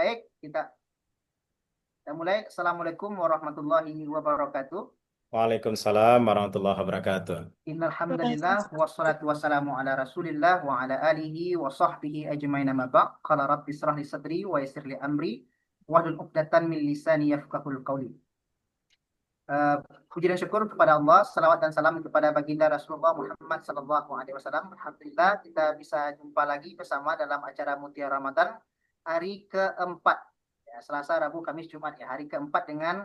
Baik, kita mulai. Assalamualaikum warahmatullahi wabarakatuh. Waalaikumsalam warahmatullahi wabarakatuh. Innal hamdalillah wassalatu wassalamu ala Rasulillah wa ala alihi wa sahbihi ajmain amma ba'd. Qala rabbi israh li sadri wa yassir li amri wahlul 'uqdatam min lisani yafqahul qawli. Eh, Puji dan syukur kepada Allah, salawat dan salam kepada baginda Rasulullah Muhammad sallallahu alaihi wasallam. Alhamdulillah kita bisa jumpa lagi bersama dalam acara Mutiara Ramadan hari keempat. Ya, Selasa, Rabu, Kamis, Jumat ya, hari keempat dengan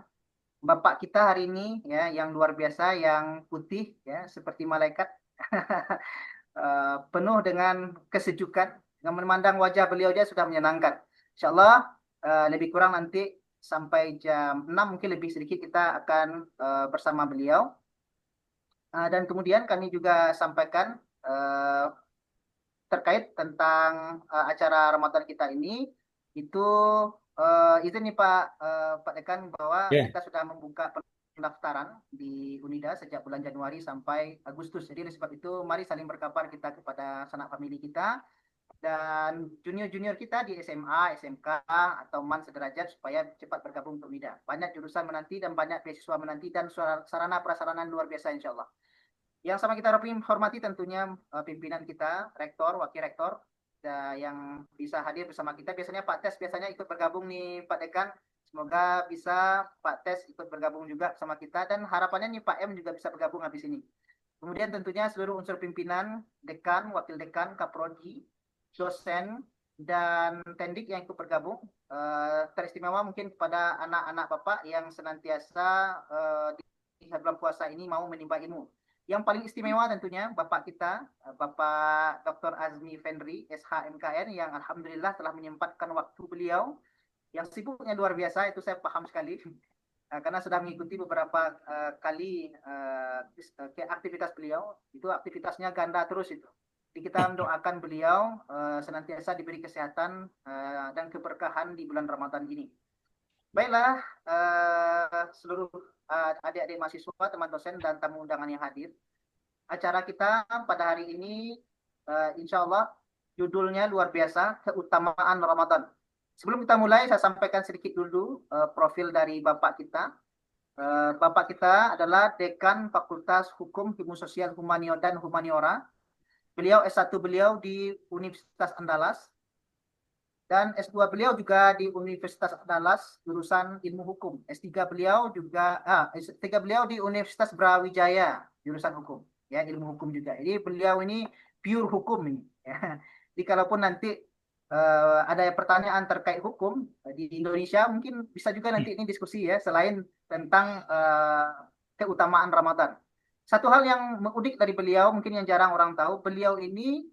Bapak kita hari ini ya yang luar biasa, yang putih ya seperti malaikat. Penuh dengan kesejukan, dengan memandang wajah beliau aja sudah menyenangkan. Insya Allah lebih kurang nanti sampai jam 6 mungkin lebih sedikit kita akan bersama beliau. Dan kemudian kami juga sampaikan terkait tentang acara Ramadan kita ini, itu itu nih Pak Dekan, bahwa Ya, kita sudah membuka pendaftaran di Unida sejak bulan Januari sampai Agustus. Jadi oleh sebab itu mari saling berkabar kita kepada sanak famili kita dan junior-junior kita di SMA, SMK atau MAN sederajat supaya cepat bergabung ke Unida. Banyak jurusan menanti dan banyak beasiswa menanti dan sarana prasarana luar biasa insya Allah. Yang sama kita hormati tentunya pimpinan kita, rektor, wakil rektor, yang bisa hadir bersama kita. Biasanya Pak Tes biasanya ikut bergabung nih Pak Dekan. Semoga bisa Pak Tes ikut bergabung juga bersama kita dan harapannya nih Pak M juga bisa bergabung habis ini. Kemudian tentunya seluruh unsur pimpinan, dekan, wakil dekan, kaprodi, dosen, dan tendik yang ikut bergabung. Teristimewa mungkin kepada anak-anak Bapak yang senantiasa di bulan puasa ini mau menimba ilmu. Yang paling istimewa tentunya Bapak kita, Bapak Dr. Azmi Fendri, SHMKN, yang Alhamdulillah telah menyempatkan waktu beliau, yang sibuknya luar biasa, itu saya paham sekali, karena sudah mengikuti beberapa kali aktivitas beliau, itu aktivitasnya ganda terus itu. Jadi kita mendoakan beliau senantiasa diberi kesehatan dan keberkahan di bulan Ramadan ini. Baiklah, seluruh adik-adik mahasiswa, teman dosen, dan tamu undangan yang hadir. Acara kita pada hari ini, insya Allah, judulnya luar biasa, keutamaan Ramadan. Sebelum kita mulai, saya sampaikan sedikit dulu profil dari Bapak kita. Bapak kita adalah Dekan Fakultas Hukum, Ilmu Sosial, dan Humaniora. Beliau S1 beliau di Universitas Andalas. Dan S2 beliau juga di Universitas Andalas, jurusan Ilmu Hukum. S3 beliau juga S3 beliau di Universitas Brawijaya, jurusan Hukum, ya, Ilmu Hukum juga. Jadi beliau ini pure hukum ini, ya. Jadi kalaupun nanti ada pertanyaan terkait hukum di Indonesia, mungkin bisa juga nanti ini diskusi ya, selain tentang keutamaan Ramadan. Satu hal yang unik dari beliau, mungkin yang jarang orang tahu, beliau ini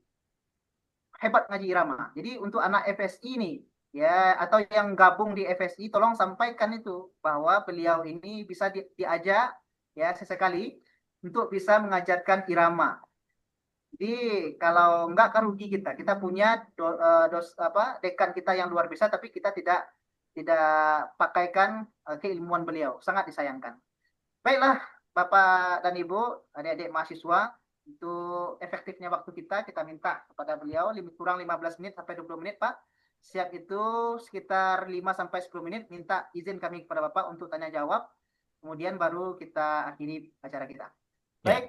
hebat ngaji irama. Jadi untuk anak FSI nih, ya, atau yang gabung di FSI, tolong sampaikan itu bahwa beliau ini bisa diajak ya sesekali untuk bisa mengajarkan irama. Jadi kalau enggak kan rugi kita. Kita punya dekan kita yang luar biasa, tapi kita tidak pakaikan keilmuan beliau. Sangat disayangkan. Baiklah, Bapak dan Ibu, adik-adik mahasiswa, untuk efektifnya waktu kita minta kepada beliau lebih kurang 15 menit sampai 20 menit, Pak. Siap itu sekitar 5 sampai 10 menit, minta izin kami kepada Bapak untuk tanya jawab. Kemudian baru kita akhiri acara kita. ya. Baik,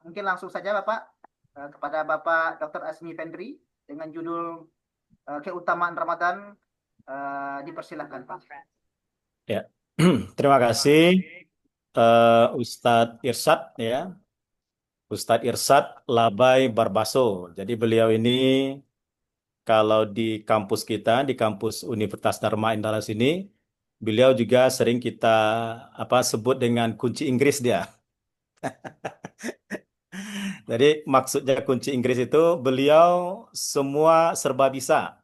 mungkin langsung saja Bapak, kepada Bapak Dr. Azmi Fendri dengan judul keutamaan Ramadan, dipersilakan, Pak. Ya. Terima kasih Ustadz Irsyad ya. Ustadz Irsyad Labai Barbaso. Jadi beliau ini kalau di kampus kita, di kampus Universitas Dharma Indalas ini, beliau juga sering kita sebut dengan kunci Inggris dia. Jadi maksudnya kunci Inggris itu beliau semua serba bisa.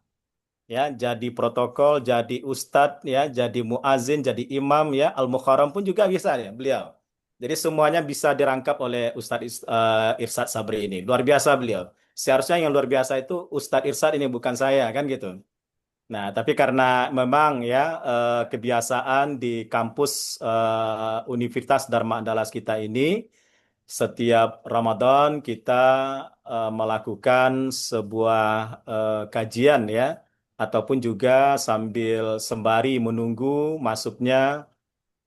Ya, jadi protokol, jadi ustadz, ya, jadi muazin, jadi imam, ya, al-mukharam pun juga bisa ya beliau. Jadi semuanya bisa dirangkap oleh Irsyad Sabri ini. Luar biasa beliau. Seharusnya yang luar biasa itu Ustadz Irsyad ini bukan saya kan gitu. Nah, tapi karena memang ya kebiasaan di kampus Universitas Dharma Andalas kita ini setiap Ramadan kita melakukan sebuah kajian ya ataupun juga sambil sembari menunggu masuknya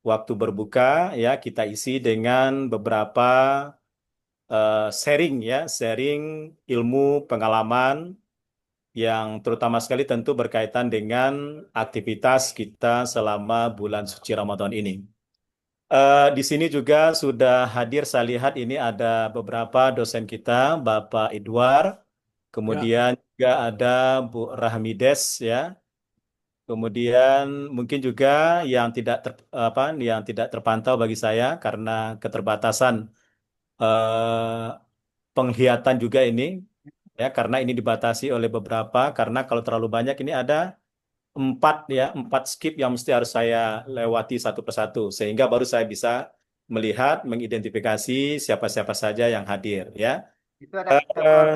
waktu berbuka, ya kita isi dengan beberapa sharing, ya, sharing ilmu pengalaman yang terutama sekali tentu berkaitan dengan aktivitas kita selama bulan suci Ramadan ini. Di sini juga sudah hadir, saya lihat ini ada beberapa dosen kita, Bapak Edward, Ya, kemudian juga ada Bu Rahmides, ya, kemudian mungkin juga yang tidak terpantau bagi saya karena keterbatasan eh, penglihatan juga ini, ya, karena ini dibatasi oleh beberapa, karena kalau terlalu banyak ini ada empat skip yang mesti harus saya lewati satu persatu sehingga baru saya bisa melihat mengidentifikasi siapa-siapa saja yang hadir, ya. Itu ada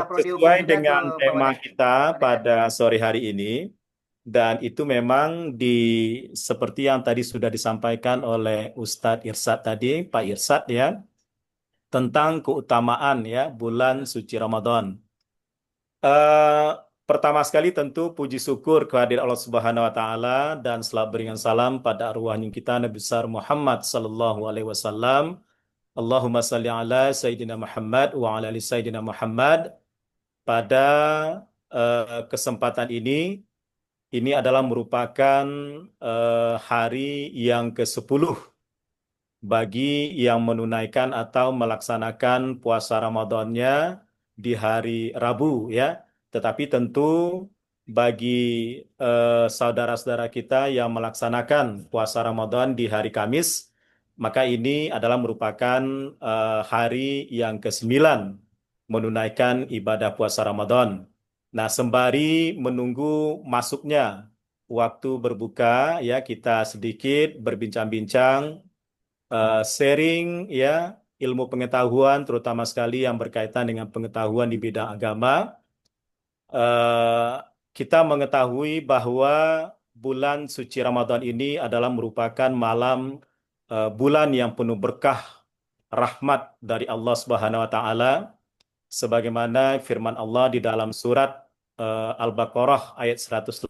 Kaprodi Umum Sesuai juga tuh dengan Pak tema Wali. kita Ada ya? pada sore hari ini, dan itu memang seperti yang tadi sudah disampaikan oleh Ustadz Irsad tadi, Pak Irsad, ya, tentang keutamaan, ya, bulan suci Ramadan. Eh, Pertama sekali tentu puji syukur kehadirat Allah Subhanahu wa taala dan salat beringan salam pada arwahnya kita Nabi besar Muhammad sallallahu alaihi wasallam. Allahumma salli ala Sayyidina Muhammad wa ala ali Sayyidina Muhammad. Pada kesempatan ini adalah merupakan hari yang ke-10 bagi yang menunaikan atau melaksanakan puasa Ramadannya di hari Rabu, ya. Tetapi tentu bagi saudara-saudara kita yang melaksanakan puasa Ramadan di hari Kamis, maka ini adalah merupakan hari yang ke-9 menunaikan ibadah puasa Ramadan. Nah, sembari menunggu masuknya waktu berbuka, ya, kita sedikit berbincang-bincang, sharing, ya, ilmu pengetahuan terutama sekali yang berkaitan dengan pengetahuan di bidang agama. Eh, kita mengetahui bahwa bulan suci Ramadan ini adalah merupakan bulan yang penuh berkah, rahmat dari Allah Subhanahu wa taala, sebagaimana firman Allah di dalam surat Al-Baqarah ayat 183.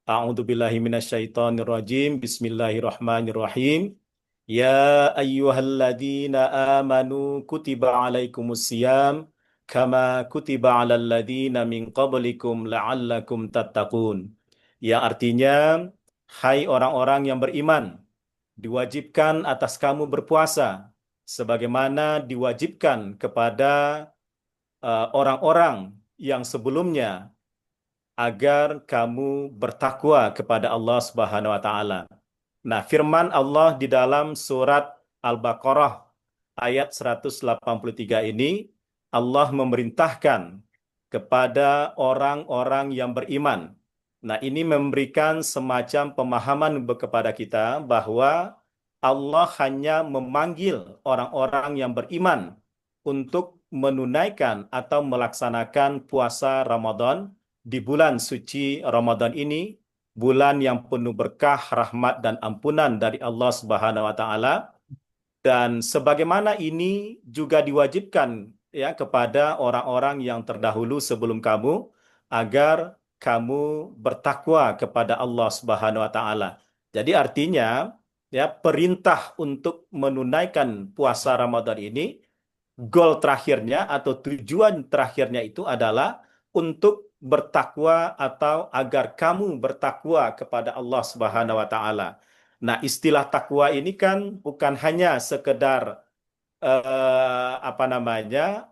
A'udzu billahi minasyaitonir rajim. Bismillahirrahmanirrahim. Ya ayyuhalladzina amanu kutiba alaikumusiyam kama kutiba alal ladzina min qablikum la'allakum tattaqun. Yang artinya, hai orang-orang yang beriman, diwajibkan atas kamu berpuasa sebagaimana diwajibkan kepada orang-orang yang sebelumnya, agar kamu bertakwa kepada Allah Subhanahu wa taala. Nah, firman Allah di dalam surat Al-Baqarah ayat 183 ini, Allah memerintahkan kepada orang-orang yang beriman. Nah, ini memberikan semacam pemahaman kepada kita bahwa Allah hanya memanggil orang-orang yang beriman untuk menunaikan atau melaksanakan puasa Ramadan di bulan suci Ramadan ini, bulan yang penuh berkah, rahmat dan ampunan dari Allah Subhanahu wa taala. Dan sebagaimana ini juga diwajibkan, ya, kepada orang-orang yang terdahulu sebelum kamu, agar kamu bertakwa kepada Allah Subhanahu wa taala. Jadi artinya, ya, perintah untuk menunaikan puasa Ramadan ini, goal terakhirnya atau tujuan terakhirnya itu adalah untuk bertakwa atau agar kamu bertakwa kepada Allah Subhanahu wa taala. Nah, istilah takwa ini kan bukan hanya sekedar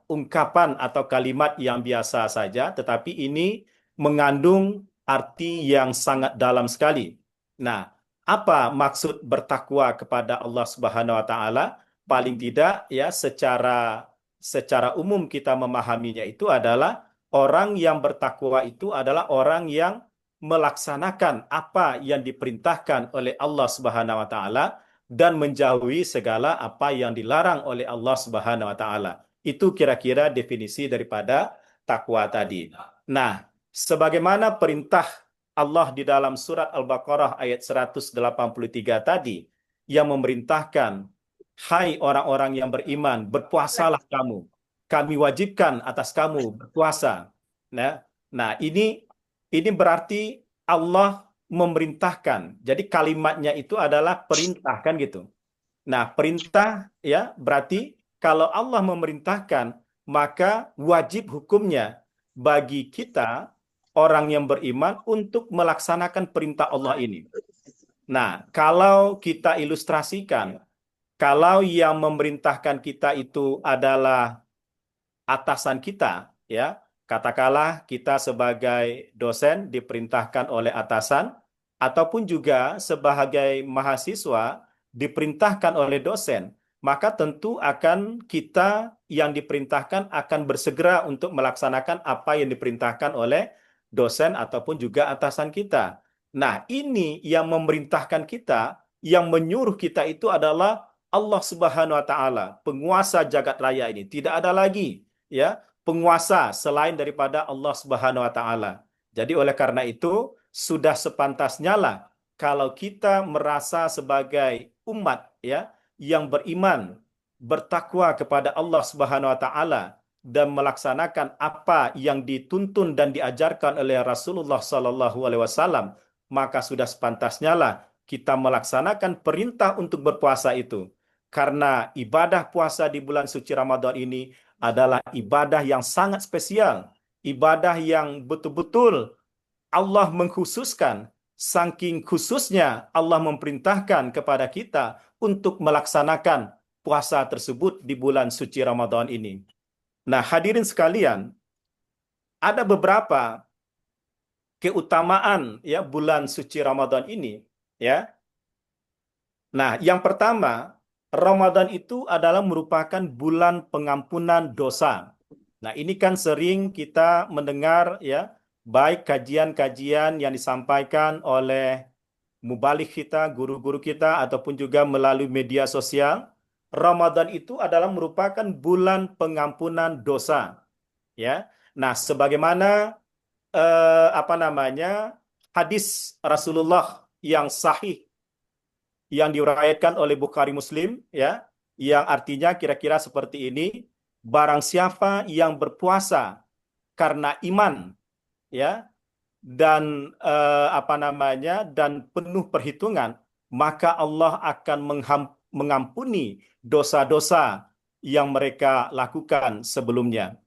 ungkapan atau kalimat yang biasa saja, tetapi ini mengandung arti yang sangat dalam sekali. Nah, apa maksud bertakwa kepada Allah Subhanahu wa taala? Paling tidak, ya, secara umum kita memahaminya itu adalah orang yang bertakwa itu adalah orang yang melaksanakan apa yang diperintahkan oleh Allah Subhanahu wa taala dan menjauhi segala apa yang dilarang oleh Allah Subhanahu wa taala. Itu kira-kira definisi daripada takwa tadi. Nah, sebagaimana perintah Allah di dalam surat Al-Baqarah ayat 183 tadi yang memerintahkan, hai orang-orang yang beriman, berpuasalah kamu. Kami wajibkan atas kamu berpuasa. Nah, ini ini berarti Allah memerintahkan. Jadi kalimatnya itu adalah perintah kan gitu. Nah, perintah ya berarti kalau Allah memerintahkan, maka wajib hukumnya bagi kita orang yang beriman untuk melaksanakan perintah Allah ini. Nah, kalau kita ilustrasikan, kalau yang memerintahkan kita itu adalah atasan kita, ya, katakanlah kita sebagai dosen diperintahkan oleh atasan, ataupun juga sebagai mahasiswa diperintahkan oleh dosen, maka tentu akan kita yang diperintahkan akan bersegera untuk melaksanakan apa yang diperintahkan oleh dosen ataupun juga atasan kita. Nah, ini yang memerintahkan kita, yang menyuruh kita itu adalah Allah Subhanahu wa taala, penguasa jagat raya ini. Tidak ada lagi ya penguasa selain daripada Allah Subhanahu wa taala. Jadi oleh karena itu sudah sepantasnya lah kalau kita merasa sebagai umat ya yang beriman, bertakwa kepada Allah Subhanahu wa taala dan melaksanakan apa yang dituntun dan diajarkan oleh Rasulullah sallallahu alaihi wasallam, maka sudah sepantasnya lah kita melaksanakan perintah untuk berpuasa itu. Karena ibadah puasa di bulan suci Ramadan ini adalah ibadah yang sangat spesial, ibadah yang betul-betul Allah mengkhususkan. Saking khususnya Allah memerintahkan kepada kita untuk melaksanakan puasa tersebut di bulan suci Ramadan ini. Nah, hadirin sekalian, ada beberapa keutamaan ya bulan suci Ramadan ini, ya. Nah, yang pertama, Ramadan itu adalah merupakan bulan pengampunan dosa. Nah, ini kan sering kita mendengar ya, baik kajian-kajian yang disampaikan oleh mubalik kita, guru-guru kita, ataupun juga melalui media sosial. Ramadan itu adalah merupakan bulan pengampunan dosa. Ya, nah sebagaimana apa namanya hadis Rasulullah yang sahih yang diriwayatkan oleh Bukhari Muslim ya, yang artinya kira-kira seperti ini, barang siapa yang berpuasa karena iman ya dan apa namanya dan penuh perhitungan, maka Allah akan mengampuni dosa-dosa yang mereka lakukan sebelumnya.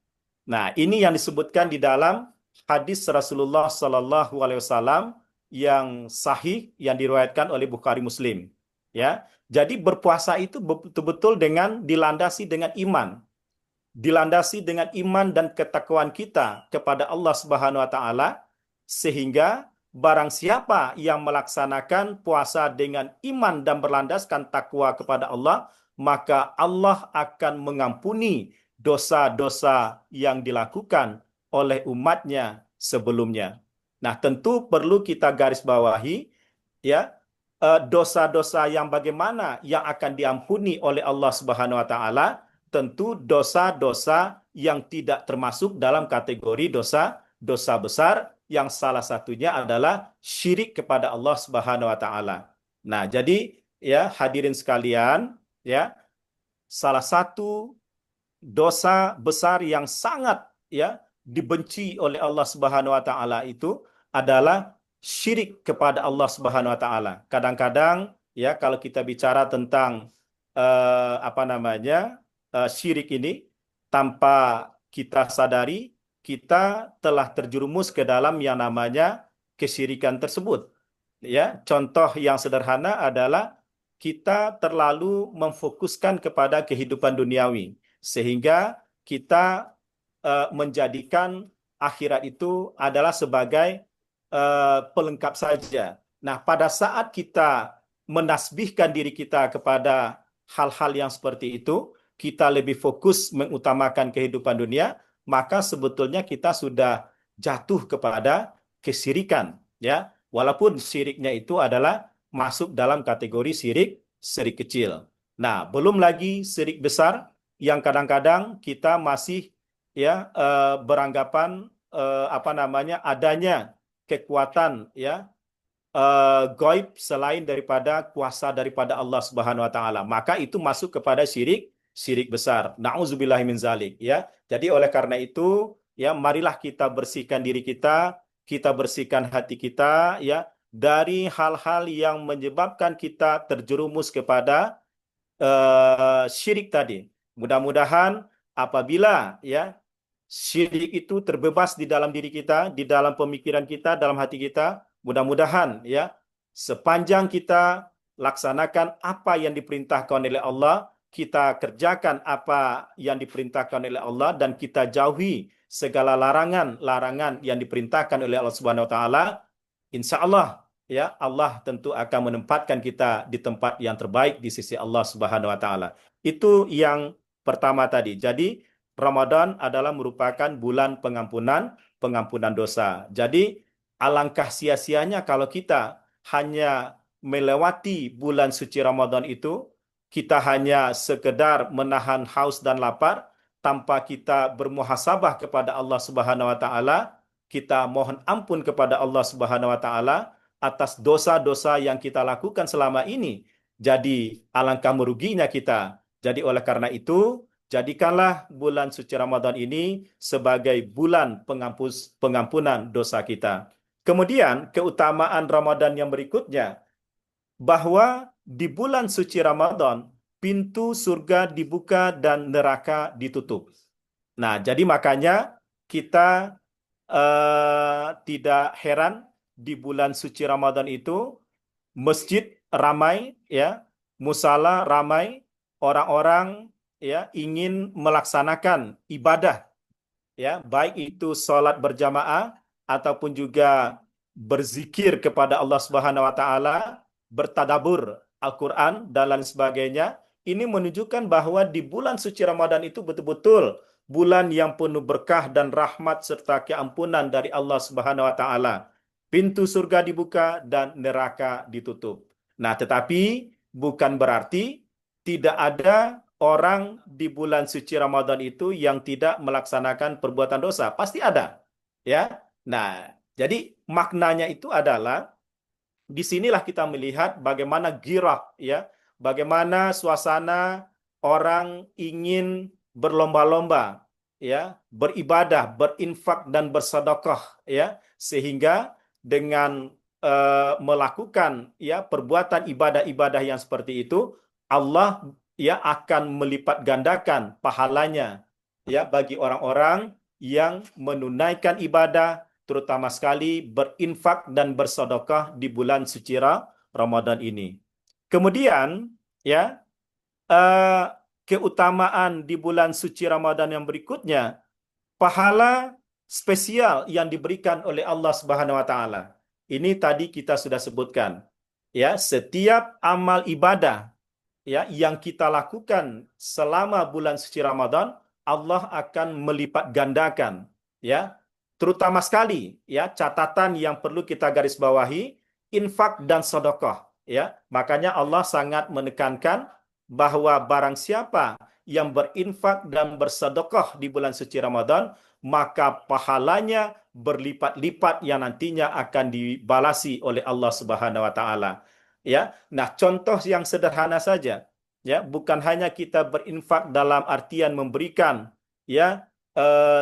Nah, ini yang disebutkan di dalam hadis Rasulullah Sallallahu Alaihi Wasallam yang sahih yang diriwayatkan oleh Bukhari Muslim. Ya, jadi berpuasa itu betul-betul dengan dilandasi dengan iman, dilandasi dengan iman dan ketakwaan kita kepada Allah Subhanahu Wa Taala, sehingga barang siapa yang melaksanakan puasa dengan iman dan berlandaskan takwa kepada Allah, maka Allah akan mengampuni dosa-dosa yang dilakukan oleh umatnya sebelumnya. Nah, tentu perlu kita garis bawahi ya, dosa-dosa yang bagaimana yang akan diampuni oleh Allah Subhanahu wa taala, tentu dosa-dosa yang tidak termasuk dalam kategori dosa besar, yang salah satunya adalah syirik kepada Allah Subhanahu wa taala. Nah, jadi ya hadirin sekalian, ya salah satu dosa besar yang sangat ya dibenci oleh Allah Subhanahu wa taala itu adalah syirik kepada Allah Subhanahu wa taala. Kadang-kadang ya kalau kita bicara tentang apa namanya syirik ini, tanpa kita sadari kita telah terjerumus ke dalam yang namanya kesyirikan tersebut. Ya, contoh yang sederhana adalah kita terlalu memfokuskan kepada kehidupan duniawi sehingga kita menjadikan akhirat itu adalah sebagai pelengkap saja. Nah, pada saat kita menasbihkan diri kita kepada hal-hal yang seperti itu, kita lebih fokus mengutamakan kehidupan dunia, maka sebetulnya kita sudah jatuh kepada kesyirikan, ya. Walaupun syiriknya itu adalah masuk dalam kategori syirik kecil. Nah, belum lagi syirik besar yang kadang-kadang kita masih ya beranggapan apa namanya adanya kekuatan ya gaib selain daripada kuasa daripada Allah Subhanahu wa taala, maka itu masuk kepada syirik besar. Nauzubillahi min zalik ya. Jadi oleh karena itu ya marilah kita bersihkan diri kita kita bersihkan hati kita ya dari hal-hal yang menyebabkan kita terjerumus kepada syirik tadi. Mudah-mudahan apabila ya syirik itu terbebas di dalam diri kita, di dalam pemikiran kita, dalam hati kita, mudah-mudahan ya sepanjang kita laksanakan apa yang diperintahkan oleh Allah, kita kerjakan apa yang diperintahkan oleh Allah dan kita jauhi segala larangan-larangan yang diperintahkan oleh Allah Subhanahu wa taala, insya Allah ya Allah tentu akan menempatkan kita di tempat yang terbaik di sisi Allah Subhanahu wa taala. Itu yang pertama tadi. Jadi Ramadan adalah merupakan bulan pengampunan dosa. Jadi alangkah sia-sianya kalau kita hanya melewati bulan suci Ramadan itu, kita hanya sekedar menahan haus dan lapar tanpa kita bermuhasabah kepada Allah Subhanahu wa taala, kita mohon ampun kepada Allah Subhanahu wa taala atas dosa-dosa yang kita lakukan selama ini. Jadi alangkah meruginya kita. Jadi oleh karena itu, jadikanlah bulan suci Ramadan ini sebagai bulan pengampunan dosa kita. Kemudian keutamaan Ramadan yang berikutnya, bahwa di bulan suci Ramadan, pintu surga dibuka dan neraka ditutup. Nah, jadi makanya kita tidak heran di bulan suci Ramadan itu masjid ramai ya, musala ramai, orang-orang ya ingin melaksanakan ibadah ya, baik itu sholat berjamaah ataupun juga berzikir kepada Allah Subhanahu wa taala, bertadabur Al-Qur'an dan lain sebagainya. Ini menunjukkan bahwa di bulan suci Ramadan itu betul-betul bulan yang penuh berkah dan rahmat serta keampunan dari Allah Subhanahu wa taala. Pintu surga dibuka dan neraka ditutup. Nah, tetapi bukan berarti tidak ada orang di bulan suci Ramadan itu yang tidak melaksanakan perbuatan dosa. Pasti ada. Ya. Nah, jadi maknanya itu adalah disinilah kita melihat bagaimana girah ya, bagaimana suasana orang ingin berlomba-lomba ya, beribadah, berinfak dan bersedekah ya, sehingga dengan melakukan ya perbuatan ibadah-ibadah yang seperti itu, Allah ya akan melipat gandakan pahalanya ya bagi orang-orang yang menunaikan ibadah, terutama sekali berinfak dan bersedekah di bulan suci Ramadan ini. Kemudian ya keutamaan di bulan suci Ramadan yang berikutnya, pahala spesial yang diberikan oleh Allah Subhanahu wa taala. Ini tadi kita sudah sebutkan. Ya, setiap amal ibadah ya yang kita lakukan selama bulan suci Ramadan, Allah akan melipat gandakan ya. Terutama sekali ya catatan yang perlu kita garis bawahi, infak dan sedekah ya. Makanya Allah sangat menekankan bahwa barang siapa yang berinfak dan bersedekah di bulan suci Ramadan, maka pahalanya berlipat-lipat yang nantinya akan dibalasi oleh Allah Subhanahu wa taala. Ya. Nah, contoh yang sederhana saja ya, bukan hanya kita berinfak dalam artian memberikan ya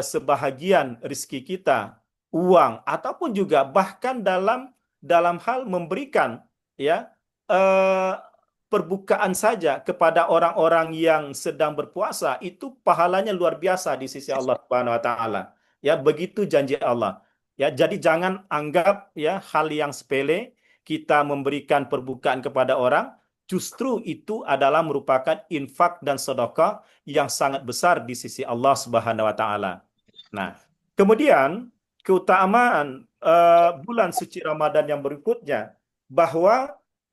sebahagian rezeki kita, uang ataupun juga bahkan dalam hal memberikan ya perbukaan saja kepada orang-orang yang sedang berpuasa, itu pahalanya luar biasa di sisi Allah Subhanahu wa taala. Ya, begitu janji Allah. Ya, jadi jangan anggap ya hal yang sepele kita memberikan perbukaan kepada orang, justru itu adalah merupakan infak dan sedekah yang sangat besar di sisi Allah Subhanahu wa taala. Nah, kemudian keutamaan bulan suci Ramadan yang berikutnya, bahwa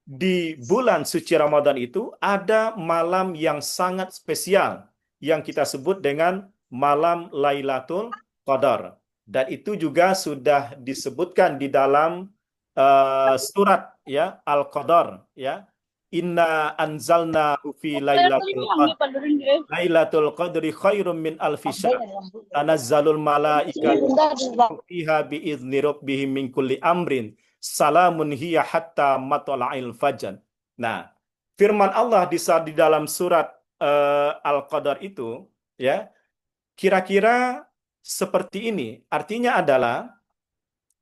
di bulan suci Ramadan itu ada malam yang sangat spesial yang kita sebut dengan malam Lailatul Qadar. Dan itu juga sudah disebutkan di dalam surat ya Al-Qadar ya. Inna anzalna fi Lailatul Qadri khairum min alfi syahr. Tanazzalul malaikatu fiha biizni rabbihim min kulli amrin. Salamun hiya hatta matla'il fajr. Nah, firman Allah di dalam surat Al-Qadar itu ya, kira-kira seperti ini. Artinya adalah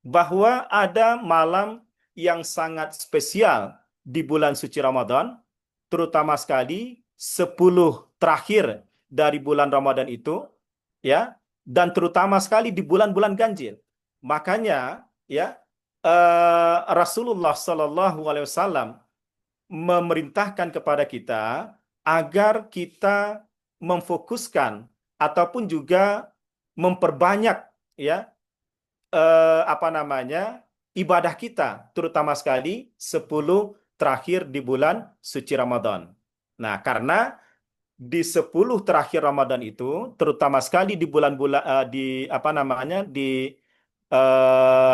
bahwa ada malam yang sangat spesial di bulan suci Ramadan, terutama sekali 10 terakhir dari bulan Ramadan itu, ya, dan terutama sekali di bulan-bulan ganjil. Makanya, ya, Rasulullah Shallallahu Alaihi Wasallam memerintahkan kepada kita agar kita memfokuskan ataupun juga memperbanyak, ya, apa namanya, ibadah kita, terutama sekali 10 terakhir di bulan suci Ramadan. Nah, karena di 10 terakhir Ramadan itu, terutama sekali di bulan-bulan di apa namanya, di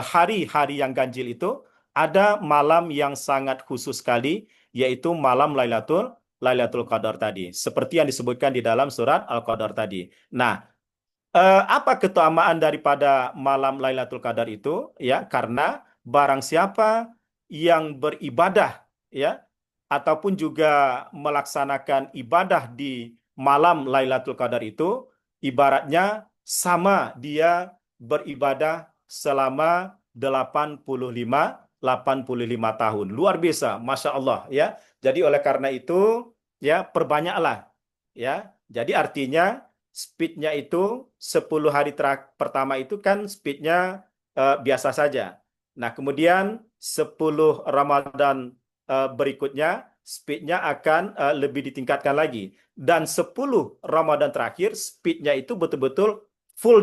hari-hari yang ganjil itu, ada malam yang sangat khusus sekali, yaitu malam Lailatul Qadar tadi, seperti yang disebutkan di dalam surat Al-Qadar tadi. Nah, apa keutamaan daripada malam Lailatul Qadar itu? Ya, karena barang siapa yang beribadah, ya, ataupun juga melaksanakan ibadah di malam Lailatul Qadar itu, ibaratnya sama dia beribadah selama 85 tahun. Luar biasa, Masya Allah, ya. Jadi oleh karena itu, ya, perbanyaklah, ya. Jadi artinya speednya itu 10 hari pertama itu kan speednya biasa saja. Nah, kemudian 10 Ramadan berikutnya speednya akan lebih ditingkatkan lagi. Dan 10 Ramadan terakhir speednya itu betul-betul full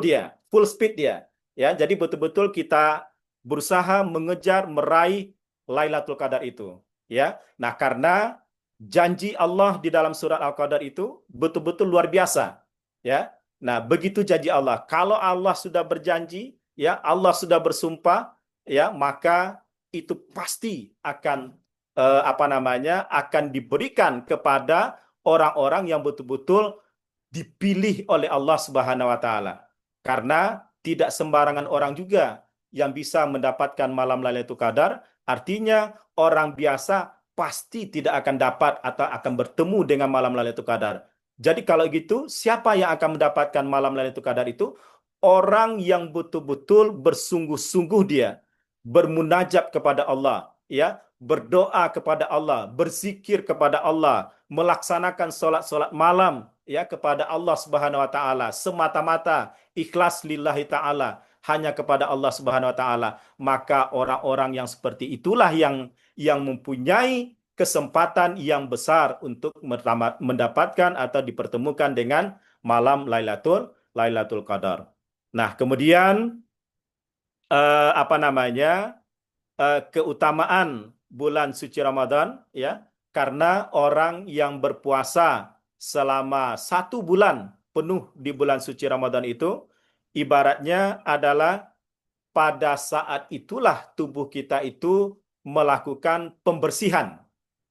speed dia. Ya, jadi betul-betul kita berusaha mengejar meraih Lailatul Qadar itu. Ya, nah karena janji Allah di dalam surat Al-Qadar itu betul-betul luar biasa. Ya, nah begitu janji Allah. Kalau Allah sudah berjanji, ya Allah sudah bersumpah, ya maka itu pasti akan apa namanya, akan diberikan kepada orang-orang yang betul-betul dipilih oleh Allah Subhanahu wa taala. Karena tidak sembarangan orang juga yang bisa mendapatkan malam Lailatul Qadar, artinya orang biasa pasti tidak akan dapat atau akan bertemu dengan malam Lailatul Qadar. Jadi kalau gitu, siapa yang akan mendapatkan malam Lailatul Qadar itu? Orang yang betul-betul bersungguh-sungguh dia bermunajat kepada Allah, ya, berdoa kepada Allah, berzikir kepada Allah, melaksanakan sholat-sholat malam, ya, kepada Allah Subhanahu wa taala semata-mata ikhlas lillahi taala, hanya kepada Allah Subhanahu wa taala. Maka orang-orang yang seperti itulah yang mempunyai kesempatan yang besar untuk mendapatkan atau dipertemukan dengan malam Lailatul Qadar. Nah, kemudian apa namanya, keutamaan bulan suci Ramadan, ya, karena orang yang berpuasa selama 1 bulan penuh di bulan suci Ramadan itu ibaratnya adalah pada saat itulah tubuh kita itu melakukan pembersihan.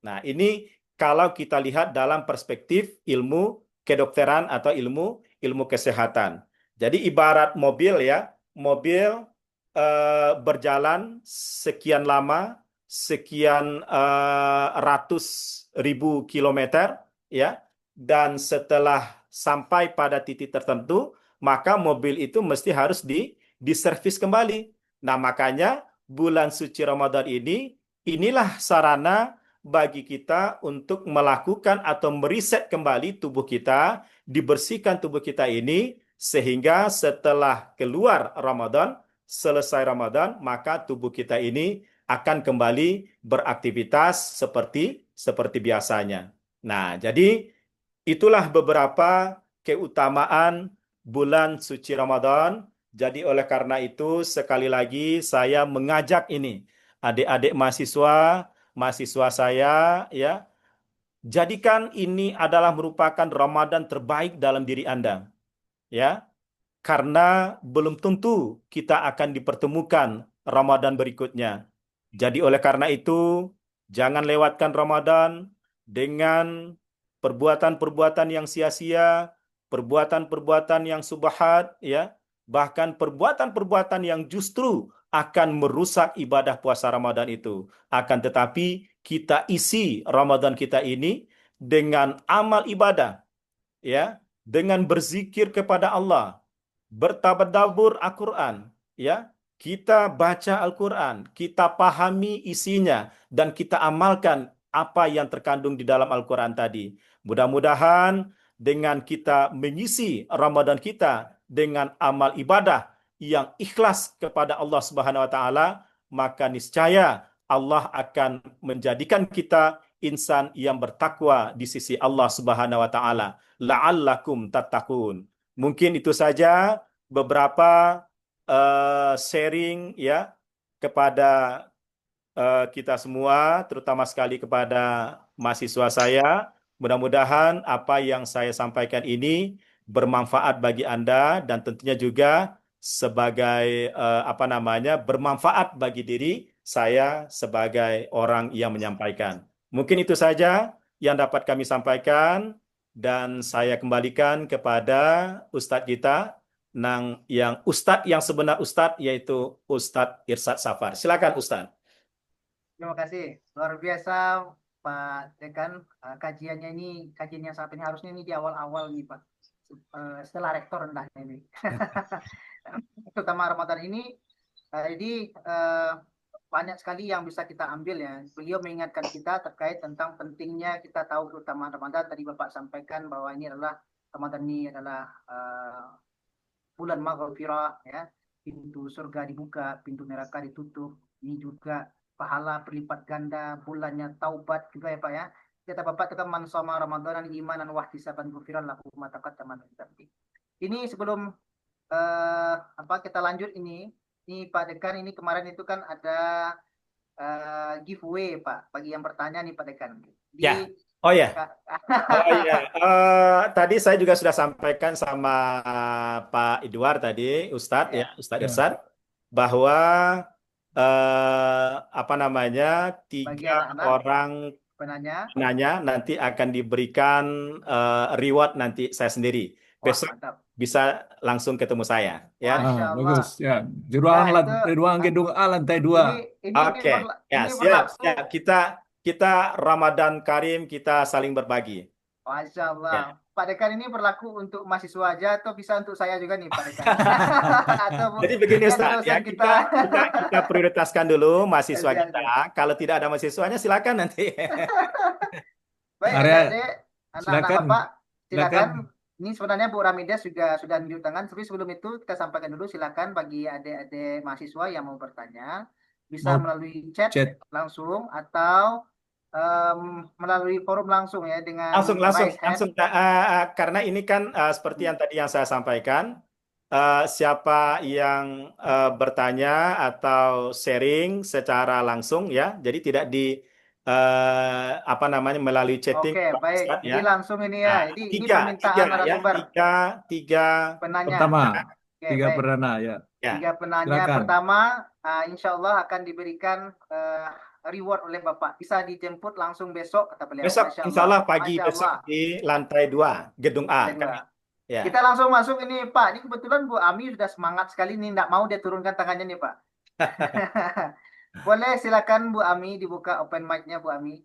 Nah, ini kalau kita lihat dalam perspektif ilmu kedokteran atau ilmu kesehatan. Jadi ibarat mobil, ya, mobil berjalan sekian lama, sekian ratus ribu kilometer, ya, dan setelah sampai pada titik tertentu, maka mobil itu mesti harus diservis kembali. Nah, makanya bulan suci Ramadan ini, inilah sarana bagi kita untuk melakukan atau meriset kembali tubuh kita, dibersihkan tubuh kita ini, sehingga setelah keluar Ramadan, selesai Ramadan, maka tubuh kita ini akan kembali beraktivitas seperti biasanya. Nah, jadi itulah beberapa keutamaan bulan suci Ramadan. Jadi oleh karena itu sekali lagi saya mengajak ini adik-adik mahasiswa saya, ya, jadikan ini adalah merupakan Ramadan terbaik dalam diri Anda, ya. Karena belum tentu kita akan dipertemukan Ramadan berikutnya. Jadi oleh karena itu, jangan lewatkan Ramadan dengan perbuatan-perbuatan yang sia-sia, perbuatan-perbuatan yang subhat, ya, bahkan perbuatan-perbuatan yang justru akan merusak ibadah puasa Ramadan itu. Akan tetapi kita isi Ramadan kita ini dengan amal ibadah, ya, dengan berzikir kepada Allah, bertadabbur Al-Quran, ya, kita baca Al-Quran, kita pahami isinya, dan kita amalkan apa yang terkandung di dalam Al-Quran tadi. Mudah-mudahan dengan kita mengisi Ramadan kita dengan amal ibadah yang ikhlas kepada Allah Subhanahu wa taala, maka niscaya Allah akan menjadikan kita insan yang bertakwa di sisi Allah Subhanahu wa taala. La'allakum tattaqun. Mungkin itu saja beberapa sharing ya kepada kita semua, terutama sekali kepada mahasiswa saya. Mudah-mudahan apa yang saya sampaikan ini bermanfaat bagi Anda dan tentunya juga sebagai apa namanya bermanfaat bagi diri saya sebagai orang yang menyampaikan. Mungkin itu saja yang dapat kami sampaikan dan saya kembalikan kepada Ustadz kita yang Ustadz yang sebenar Ustadz yaitu Ustadz Irsad Safar. Silakan Ustadz. Terima kasih. Luar biasa Pak Dekan. Kajiannya ini, kajian yang sangat ini harusnya ini di awal-awal nih Pak. Setelah rektor rendahnya ini. Terutama Ramadan ini. Jadi banyak sekali yang bisa kita ambil ya. Beliau mengingatkan kita terkait tentang pentingnya kita tahu terutama Ramadan. Tadi Bapak sampaikan bahwa ini adalah Ramadan ini adalah bulan maghfirah ya. Pintu surga dibuka, pintu neraka ditutup. Ini juga pahala berlipat ganda, bulannya taubat juga ya Pak ya. Kata Bapak tekan man shoma ramadanan imanan wahtisaban ghufiran lahu ma taqaddama min dzambi. Ini sebelum apa kita lanjut ini Pak Dekan ini kemarin itu kan ada giveaway Pak bagi yang bertanya nih Pak Dekan. Ya. Oh ya. Oh iya. Tadi saya juga sudah sampaikan sama Pak Idwar tadi, Ustadz ya, Ustadz Irsad, bahwa apa namanya bagi 3 anak-anak orang penanya nanti akan diberikan reward nanti saya sendiri. wah Besok mantap. bisa langsung ketemu saya ya. Masya Allah. Bagus ya. Di ruang Ya, itu di ruang gedung A lantai 2. Oke. Ya, ini siap, berlaku. siap. Kita Ramadan Karim, kita saling berbagi. Masya Allah. Ya. Pak Dekan ini berlaku untuk mahasiswa aja atau bisa untuk saya juga nih Pak Dekan? Jadi begini Ustaz, ya kita kita prioritaskan dulu mahasiswa Siap, kita. Kalau tidak ada mahasiswanya silakan nanti. Baik, Area, adik-adik, anak-anak silakan. Bapak, silakan. Silakan. Ini sebenarnya Bu Ramides juga sudah menunjuk tangan, tapi sebelum itu kita sampaikan dulu silakan bagi adik-adik mahasiswa yang mau bertanya bisa melalui chat langsung atau melalui forum langsung ya dengan langsung raise hand. karena ini kan seperti yang tadi yang saya sampaikan, siapa yang bertanya atau sharing secara langsung ya, jadi tidak di apa namanya melalui chatting. Oke, baik. Ya. Jadi langsung ini ya. Jadi ini permintaan tiga narasumber. Tiga penanya. Pertama, Oke, 3 baik. perdana ya. 3 penanya Silakan. pertama, insya Allah akan diberikan reward oleh Bapak. Bisa dijemput langsung besok kata beliau. Besok, Masya insya Allah pagi Masya besok Allah. di lantai 2 gedung A. Lantai 2. Ya. Kita langsung masuk ini Pak. Ini kebetulan Bu Ami sudah semangat sekali nih, nggak mau dia turunkan tangannya nih Pak. Boleh silakan Bu Ami dibuka open mic-nya Bu Ami.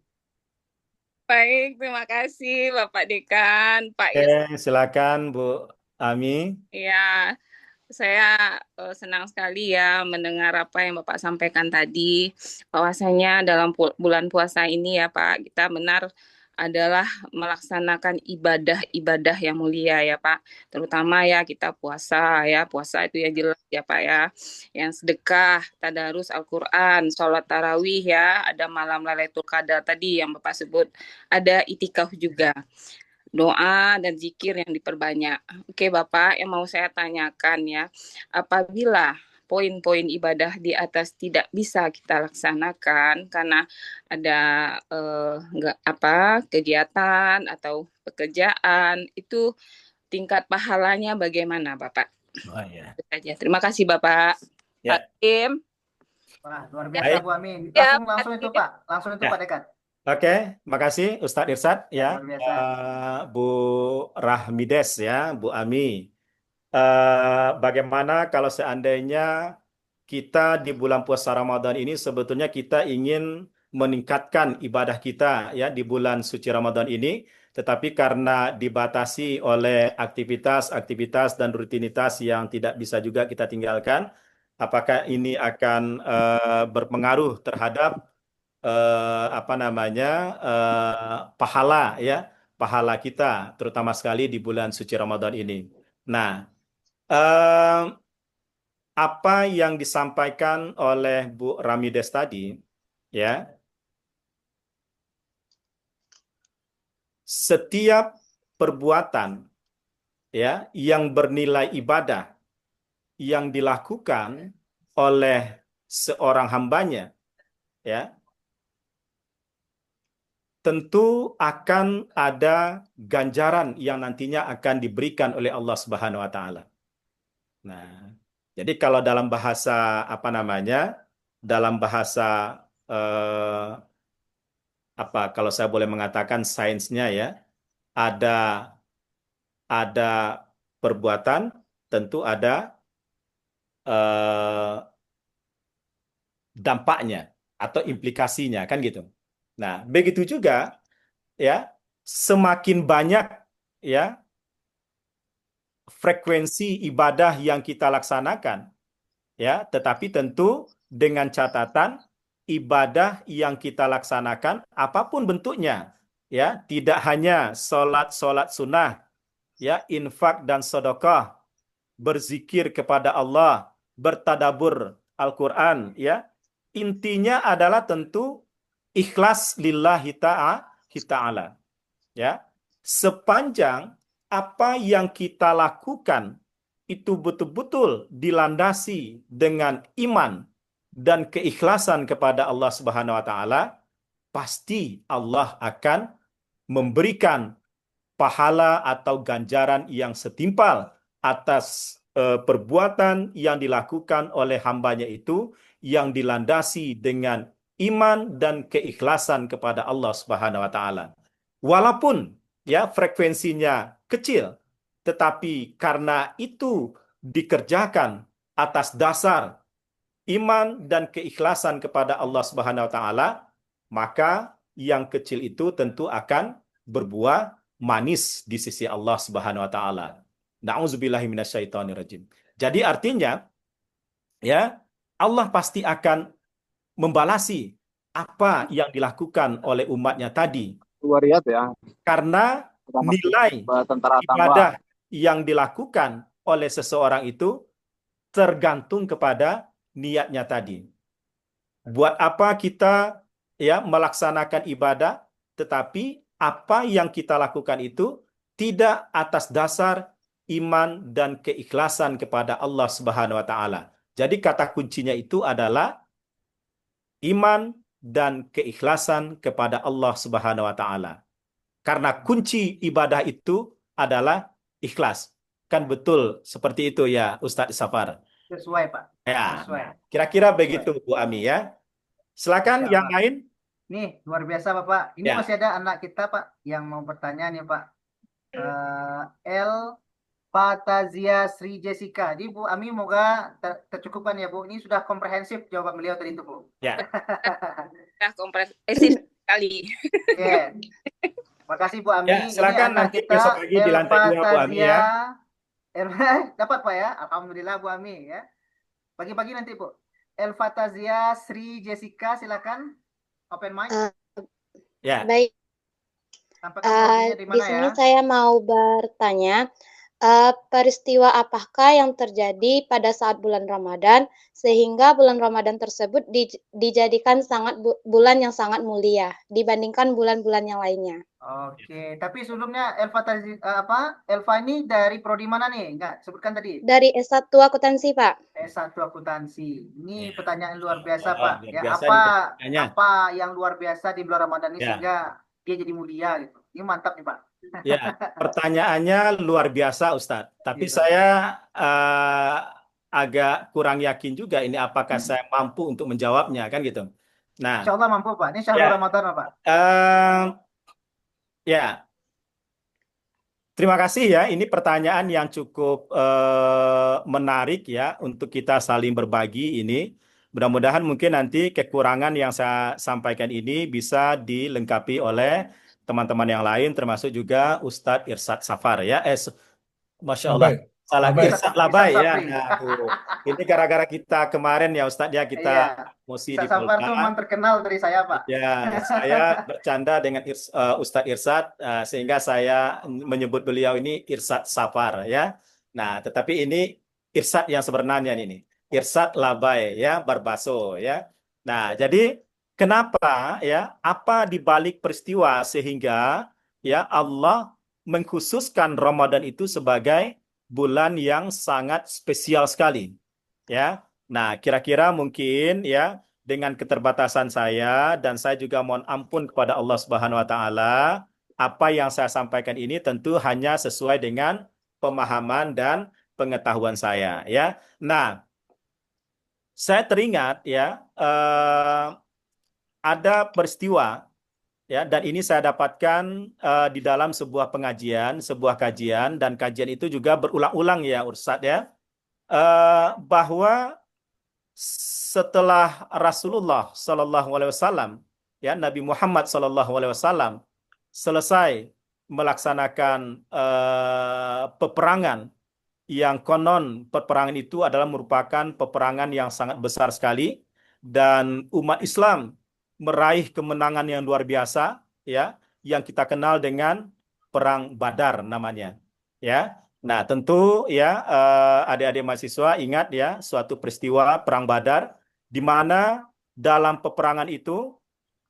Baik, terima kasih Bapak Dekan, Pak Oke, silakan Bu Ami. Ya, saya senang sekali ya mendengar apa yang Bapak sampaikan tadi, bahwasanya dalam bulan puasa ini ya Pak, kita benar adalah melaksanakan ibadah-ibadah yang mulia ya Pak. Terutama ya kita puasa ya, puasa itu ya jelas ya Pak ya. Yang sedekah, tadarus Al-Quran, sholat tarawih ya, ada malam Lailatul Qadar tadi yang Bapak sebut, ada itikaf juga. Doa dan zikir yang diperbanyak. Oke Bapak, yang mau saya tanyakan ya, apabila poin-poin ibadah di atas tidak bisa kita laksanakan karena ada kegiatan atau pekerjaan, itu tingkat pahalanya bagaimana Bapak? Oh, ya. Itu saja. Terima kasih Bapak. Ya. Pak Tim. Wah, luar biasa Bu Ami. Langsung itu Pak. Langsung itu Pak Dekan. Oke, makasih Ustadz Irsad ya, Bu Rahmides ya, Bu Ami. Bagaimana kalau seandainya kita di bulan puasa Ramadan ini sebetulnya kita ingin meningkatkan ibadah kita ya di bulan suci Ramadan ini, tetapi karena dibatasi oleh aktivitas dan rutinitas yang tidak bisa juga kita tinggalkan, apakah ini akan berpengaruh terhadap apa namanya pahala ya, pahala kita terutama sekali di bulan suci Ramadan ini. Nah, eh, apa yang disampaikan oleh Bu Ramides tadi ya, setiap perbuatan ya yang bernilai ibadah yang dilakukan oleh seorang hambanya ya, tentu akan ada ganjaran yang nantinya akan diberikan oleh Allah Subhanahu wa taala. Nah, jadi kalau dalam bahasa apa namanya? Dalam bahasa eh, apa kalau saya boleh mengatakan sainsnya ya, ada ada perbuatan, tentu ada eh, dampaknya atau implikasinya kan gitu. Nah, begitu juga ya, semakin banyak ya frekuensi ibadah yang kita laksanakan ya, tetapi tentu dengan catatan ibadah yang kita laksanakan apapun bentuknya ya, tidak hanya sholat sunnah ya, infak dan sedekah, berzikir kepada Allah, bertadabur Al-Quran ya, intinya adalah tentu ikhlas lillahi ta'ala ya, sepanjang apa yang kita lakukan itu betul-betul dilandasi dengan iman dan keikhlasan kepada Allah Subhanahu wa taala, pasti Allah akan memberikan pahala atau ganjaran yang setimpal atas perbuatan yang dilakukan oleh hambanya itu yang dilandasi dengan iman dan keikhlasan kepada Allah Subhanahu wa taala. Walaupun ya frekuensinya kecil, tetapi karena itu dikerjakan atas dasar iman dan keikhlasan kepada Allah Subhanahu wa taala, maka yang kecil itu tentu akan berbuah manis di sisi Allah Subhanahu wa taala. Nauzubillahi minasyaitonirrajim. Jadi artinya ya, Allah pasti akan membalasi apa yang dilakukan oleh umatnya tadi, Luar biasa ya. karena Pertama nilai tentara ibadah tambah. yang dilakukan oleh seseorang itu tergantung kepada niatnya tadi. Buat apa kita ya melaksanakan ibadah, tetapi apa yang kita lakukan itu tidak atas dasar iman dan keikhlasan kepada Allah Subhanahu wa taala. Jadi kata kuncinya itu adalah iman dan keikhlasan kepada Allah Subhanahu wa taala. Karena kunci ibadah itu adalah ikhlas. Kan betul seperti itu ya Ustadz Safar. Sesuai, Pak. Ya, Sesuai. kira-kira begitu Bu Ami ya. Silakan Masya yang Allah. lain. Nih, luar biasa, Bapak. Ini Ya. masih ada anak kita, Pak, yang mau bertanya nih, Pak. El Patazia Sri Jessica. Jadi Bu Ami, moga tercukupkan ya, Bu. Ini sudah komprehensif jawaban beliau tadi itu, Bu. Ya. Sudah komprehensif sekali. Oke. Makasih Bu Ami. Ya, silakan Ini anak nanti kita besok pagi di lantai 2 Bu Ami ya. Dapat Pak ya? Alhamdulillah Bu Ami ya. Pagi-pagi nanti Bu. El Fatazia Sri Jessica, silakan. Open mic. Ya. Baik, Sampaikan profilnya di di mana sini ya? saya mau bertanya, peristiwa apakah yang terjadi pada saat bulan Ramadan sehingga bulan Ramadan tersebut dijadikan bulan yang sangat mulia dibandingkan bulan-bulan yang lainnya? Oke, tapi sebelumnya Elva ini dari prodi mana nih? Enggak, sebutkan tadi. Dari S1 akuntansi, Pak. S1 akuntansi. Ini Ya. pertanyaan luar biasa, Oh, Pak. luar Ya, biasa apa nih pertanyaannya. apa yang luar biasa di bulan Ramadan ini Ya. sehingga dia jadi mulia gitu. Ini mantap nih, Pak. Ya, pertanyaannya luar biasa Ustadz. Tapi Gitu. saya agak kurang yakin juga ini apakah saya mampu untuk menjawabnya kan gitu. Nah, Insya Allah mampu, Pak. Ini syahrul ya. Ramadan, Pak. Ya, terima kasih ya. Ini pertanyaan yang cukup menarik ya untuk kita saling berbagi ini. Mudah-mudahan mungkin nanti kekurangan yang saya sampaikan ini bisa dilengkapi oleh teman-teman yang lain, termasuk juga Ustadz Irsyad Safar ya. Masya Allah. Baik. Salah Labai. Irsad Labai Irsad ya. Sapri. Nah, tuh. Ini gara-gara kita kemarin ya Ustadz ya kita Iya, mosi Irsad di Safar Polda. tuh memang terkenal dari saya, Pak. Ya, saya bercanda dengan Ustadz Irsad sehingga saya menyebut beliau ini Irsad Safar ya. Nah, tetapi ini Irsad yang sebenarnya ini. Irsad Labai ya, Barbaso ya. Nah, jadi kenapa ya? Apa di balik peristiwa sehingga ya Allah mengkhususkan Ramadan itu sebagai bulan yang sangat spesial sekali ya. Nah, kira-kira mungkin ya dengan keterbatasan saya dan saya juga mohon ampun kepada Allah Subhanahu wa taala, apa yang saya sampaikan ini tentu hanya sesuai dengan pemahaman dan pengetahuan saya ya. Nah, saya teringat ya ada peristiwa ya dan ini saya dapatkan di dalam sebuah pengajian, sebuah kajian dan kajian itu juga berulang-ulang ya Ustadz ya. Bahwa setelah Rasulullah Sallallahu Alaihi Wasallam, ya Nabi Muhammad Sallallahu Alaihi Wasallam selesai melaksanakan peperangan yang konon peperangan itu adalah merupakan peperangan yang sangat besar sekali dan umat Islam meraih kemenangan yang luar biasa, ya, yang kita kenal dengan Perang Badar namanya, ya. Nah, tentu ya adik-adik mahasiswa ingat ya suatu peristiwa Perang Badar di mana dalam peperangan itu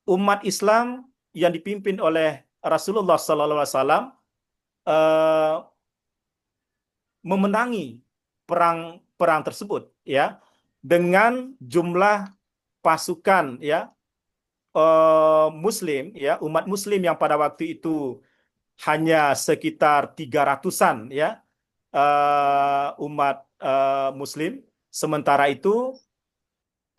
umat Islam yang dipimpin oleh Rasulullah SAW memenangi perang tersebut ya dengan jumlah pasukan ya Muslim ya umat Muslim yang pada waktu itu hanya sekitar 300-an ya umat Muslim, sementara itu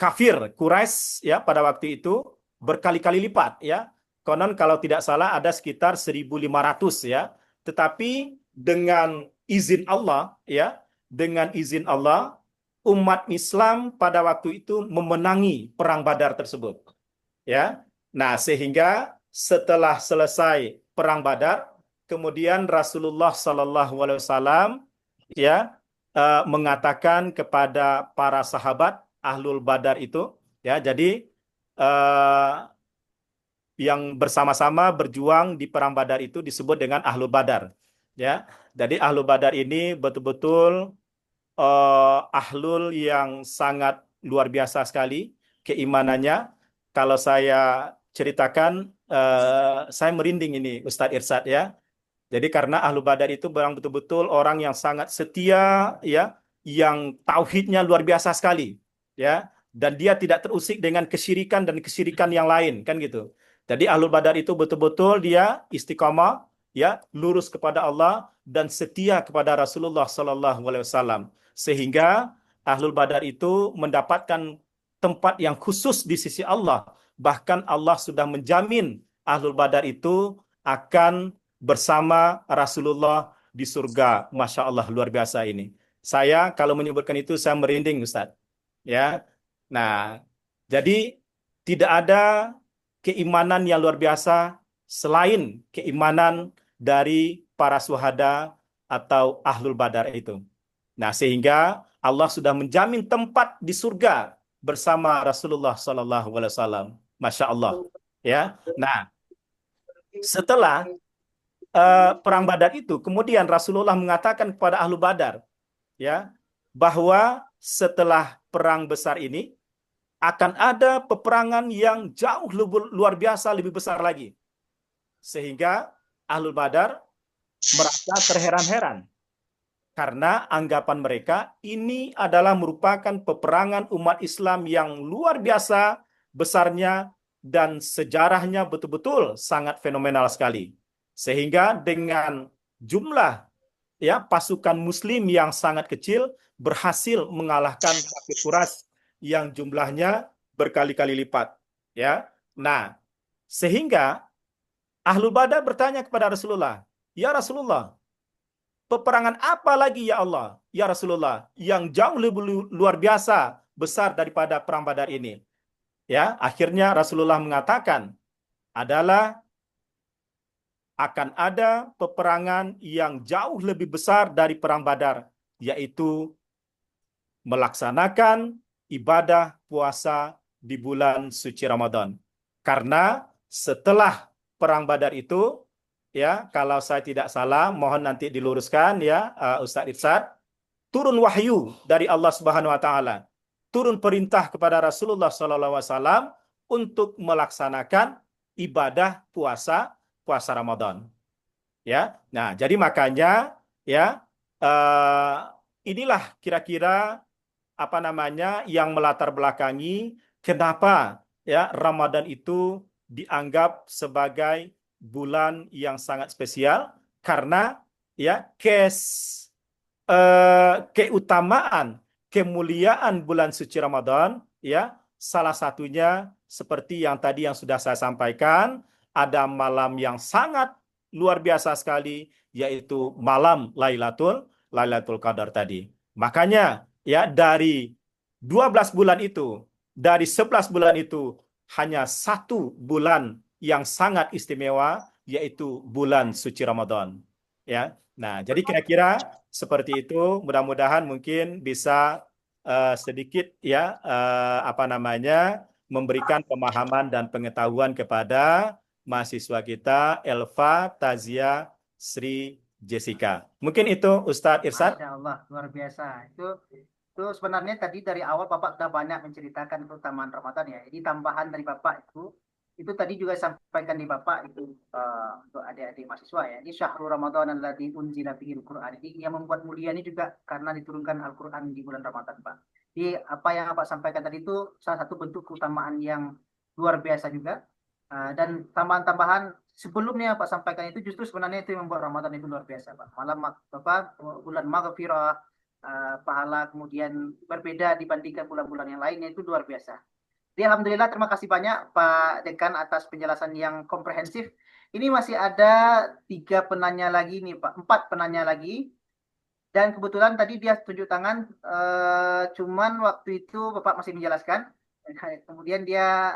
kafir Quraisy ya pada waktu itu berkali-kali lipat ya. Konon kalau tidak salah ada sekitar 1.500 ya. Tetapi dengan izin Allah ya, dengan izin Allah umat Islam pada waktu itu memenangi perang Badar tersebut. Ya. Nah, sehingga setelah selesai perang Badar, kemudian Rasulullah Sallallahu Alaihi Wasallam ya mengatakan kepada para sahabat Ahlul Badar itu ya, jadi yang bersama-sama berjuang di perang Badar itu disebut dengan Ahlul Badar ya. Jadi Ahlul Badar ini betul-betul ahlul yang sangat luar biasa sekali keimanannya. Kalau saya ceritakan, saya merinding ini Ustadz Irsad ya. Jadi karena Ahlul Badar itu betul-betul orang yang sangat setia ya, yang tauhidnya luar biasa sekali ya, dan dia tidak terusik dengan kesyirikan dan kesyirikan yang lain kan gitu. Jadi Ahlul Badar itu betul-betul dia istiqamah ya, lurus kepada Allah dan setia kepada Rasulullah Sallallahu Alaihi Wasallam. Sehingga Ahlul Badar itu mendapatkan tempat yang khusus di sisi Allah. Bahkan Allah sudah menjamin Ahlul Badar itu akan bersama Rasulullah di surga. Masya Allah, luar biasa ini. Saya kalau menyebutkan itu saya merinding Ustadz. Ya. Nah, jadi tidak ada keimanan yang luar biasa selain keimanan dari para syuhada atau Ahlul Badar itu. Nah, sehingga Allah sudah menjamin tempat di surga bersama Rasulullah Sallallahu Alaihi Wasallam. Masya Allah. Ya. Nah, setelah perang Badar itu, kemudian Rasulullah mengatakan kepada Ahlu Badar, ya, bahwa setelah perang besar ini akan ada peperangan yang jauh lebih luar biasa, lebih besar lagi, sehingga Ahlu Badar merasa terheran-heran karena anggapan mereka ini adalah merupakan peperangan umat Islam yang luar biasa besarnya dan sejarahnya betul-betul sangat fenomenal sekali. Sehingga dengan jumlah ya pasukan Muslim yang sangat kecil berhasil mengalahkan kafir Quraisy yang jumlahnya berkali-kali lipat. Ya, nah sehingga Ahlul Badar bertanya kepada Rasulullah, ya Rasulullah, peperangan apa lagi ya Allah, ya Rasulullah, yang jauh lebih luar biasa besar daripada perang Badar ini? Ya, akhirnya Rasulullah mengatakan adalah akan ada peperangan yang jauh lebih besar dari perang Badar, yaitu melaksanakan ibadah puasa di bulan suci Ramadan. Karena setelah perang Badar itu, ya, kalau saya tidak salah, mohon nanti diluruskan ya, Ustadz Irsad, turun wahyu dari Allah Subhanahu wa taala. Turun perintah kepada Rasulullah SAW untuk melaksanakan ibadah puasa Ramadan. Ya. Nah, jadi makanya ya inilah kira-kira apa namanya yang melatar belakangi kenapa ya Ramadan itu dianggap sebagai bulan yang sangat spesial karena ya keutamaan, kemuliaan bulan suci Ramadan, ya, salah satunya seperti yang tadi yang sudah saya sampaikan, ada malam yang sangat luar biasa sekali, yaitu malam Lailatul Qadar tadi. Makanya, ya, dari 12 bulan itu, dari 11 bulan itu, hanya satu bulan yang sangat istimewa, yaitu bulan suci Ramadan. Ya, nah, jadi kira-kira seperti itu. Mudah-mudahan mungkin bisa sedikit ya apa namanya memberikan pemahaman dan pengetahuan kepada mahasiswa kita Elva Tazia Sri Jessica. Mungkin itu Ustadz Irsad. Masya Allah, luar biasa. Itu sebenarnya tadi dari awal Bapak sudah banyak menceritakan keutamaan Ramadan ya. Jadi tambahan dari Bapak itu tadi juga sampaikan di Bapak itu untuk adik-adik mahasiswa ya. Ini syahrul Ramadan alladzi unzila fihil Qur'an. Jadi yang membuat mulia ini juga karena diturunkan Al-Qur'an di bulan Ramadan, Pak. Jadi apa yang Bapak sampaikan tadi itu salah satu bentuk keutamaan yang luar biasa juga. Dan tambahan-tambahan sebelumnya Pak sampaikan itu justru sebenarnya itu yang membuat Ramadan itu luar biasa, Pak. Bulan Maghfirah, pahala kemudian berbeda dibandingkan bulan-bulan yang lainnya itu luar biasa. Jadi alhamdulillah terima kasih banyak Pak Dekan atas penjelasan yang komprehensif. Ini masih ada 3 penanya lagi nih Pak, 4 penanya lagi. Dan kebetulan tadi dia tunjuk tangan, cuman waktu itu Bapak masih menjelaskan. Kemudian dia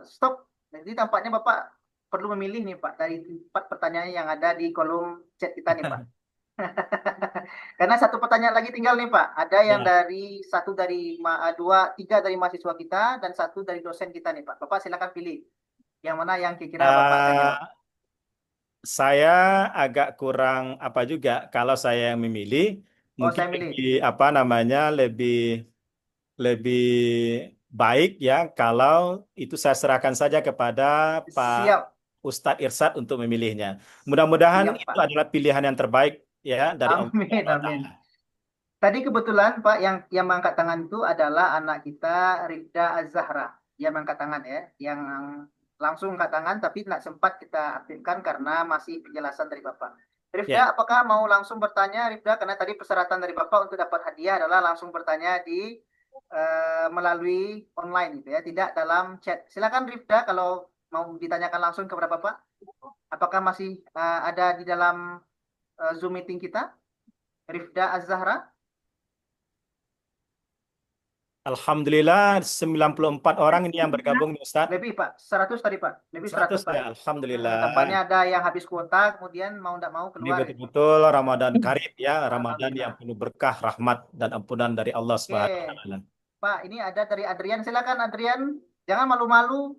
stop. Jadi tampaknya Bapak perlu memilih nih Pak dari 4 pertanyaan yang ada di kolom chat kita nih Pak. Karena 1 pertanyaan lagi tinggal nih Pak. Ada yang dari 3 dari mahasiswa kita dan 1 dari dosen kita nih Pak. Bapak silakan pilih yang mana yang kira-kira Bapak akan jawab. Saya agak kurang apa juga kalau saya yang memilih, mungkin saya milih. lebih apa namanya lebih baik ya kalau itu saya serahkan saja kepada Pak Siap. Ustadz Irsad untuk memilihnya. Mudah-mudahan Siap, itu Pak. adalah pilihan yang terbaik ya dari Allah Amin, Subhanahu wa amin. Ta'ala. Tadi kebetulan Pak yang mengangkat tangan itu adalah anak kita Rifda Az-Zahra. Dia mengangkat tangan ya, yang langsung angkat tangan tapi tidak sempat kita aktifkan karena masih penjelasan dari Bapak. Rifda, apakah mau langsung bertanya Rifda? Karena tadi persyaratan dari Bapak untuk dapat hadiah adalah langsung bertanya di melalui online gitu ya, tidak dalam chat. Silakan Rifda kalau mau ditanyakan langsung kepada Bapak. Apakah masih ada di dalam Zoom meeting kita? Rifda Az-Zahra? Alhamdulillah 94 orang ini yang bergabung nih Ustaz. Lebih Pak, 100 tadi Pak. Lebih 100 Pak. Ya, alhamdulillah. Tampaknya ada yang habis kuota kemudian mau tidak mau Ini keluar. betul-betul Ramadan Karib ya, Ramadan yang penuh berkah, rahmat dan ampunan dari Allah Subhanahu wa Ta'ala. Pak, ini ada dari Adrian. Silakan Adrian, jangan malu-malu.